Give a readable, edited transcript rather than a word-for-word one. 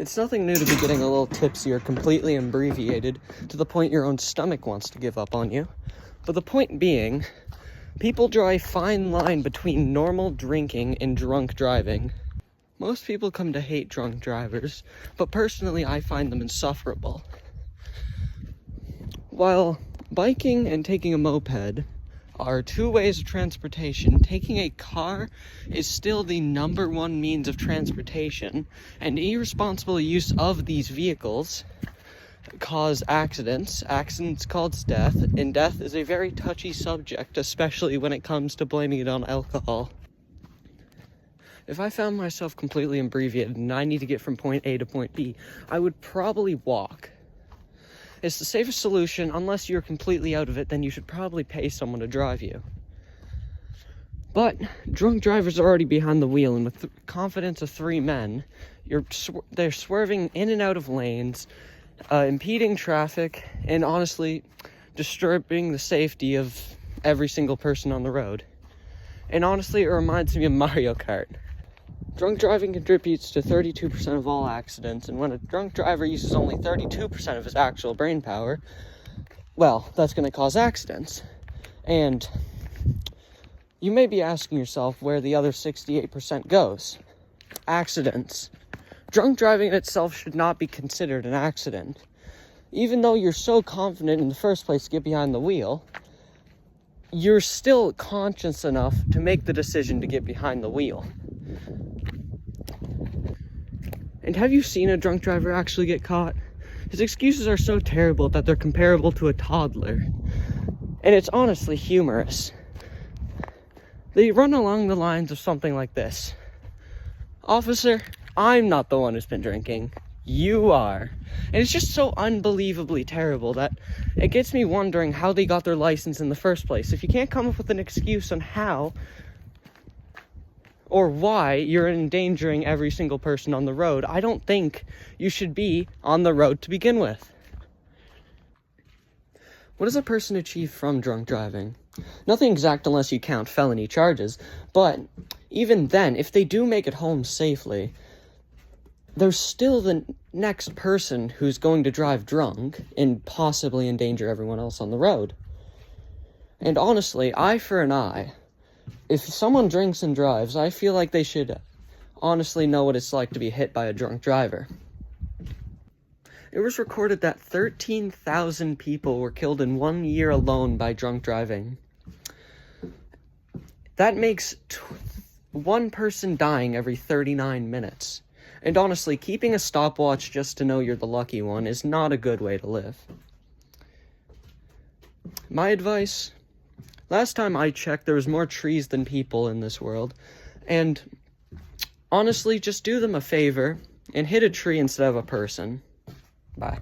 It's nothing new to be getting a little tipsy or completely inebriated to the point your own stomach wants to give up on you. But the point being, people draw a fine line between normal drinking and drunk driving. Most people come to hate drunk drivers, but personally I find them insufferable. While biking and taking a moped are two ways of transportation, taking a car is still the number one means of transportation, and irresponsible use of these vehicles cause accidents. Accidents cause death, and death is a very touchy subject, especially when it comes to blaming it on alcohol. If I found myself completely inebriated and I need to get from point A to point B, I would probably walk. It's the safest solution. Unless you're completely out of it, then you should probably pay someone to drive you. But drunk drivers are already behind the wheel, and with the confidence of three men, they're swerving in and out of lanes, impeding traffic, and honestly, disturbing the safety of every single person on the road. And honestly, it reminds me of Mario Kart. Drunk driving contributes to 32% of all accidents, and when a drunk driver uses only 32% of his actual brain power, well, that's going to cause accidents. And you may be asking yourself where the other 68% goes. Accidents. Drunk driving in itself should not be considered an accident. Even though you're so confident in the first place to get behind the wheel, you're still conscious enough to make the decision to get behind the wheel. And have you seen a drunk driver actually get caught? His excuses are so terrible that they're comparable to a toddler. And it's honestly humorous. They run along the lines of something like this. Officer, I'm not the one who's been drinking. You are. And it's just so unbelievably terrible that it gets me wondering how they got their license in the first place. If you can't come up with an excuse on how or why you're endangering every single person on the road, I don't think you should be on the road to begin with. What does a person achieve from drunk driving? Nothing exact unless you count felony charges, but even then, if they do make it home safely, there's still the next person who's going to drive drunk and possibly endanger everyone else on the road. And honestly, eye for an eye. If someone drinks and drives, I feel like they should honestly know what it's like to be hit by a drunk driver. It was recorded that 13,000 people were killed in 1 year alone by drunk driving. That makes one person dying every 39 minutes. And honestly, keeping a stopwatch just to know you're the lucky one is not a good way to live. My advice: last time I checked, there was more trees than people in this world. And honestly, just do them a favor and hit a tree instead of a person. Bye.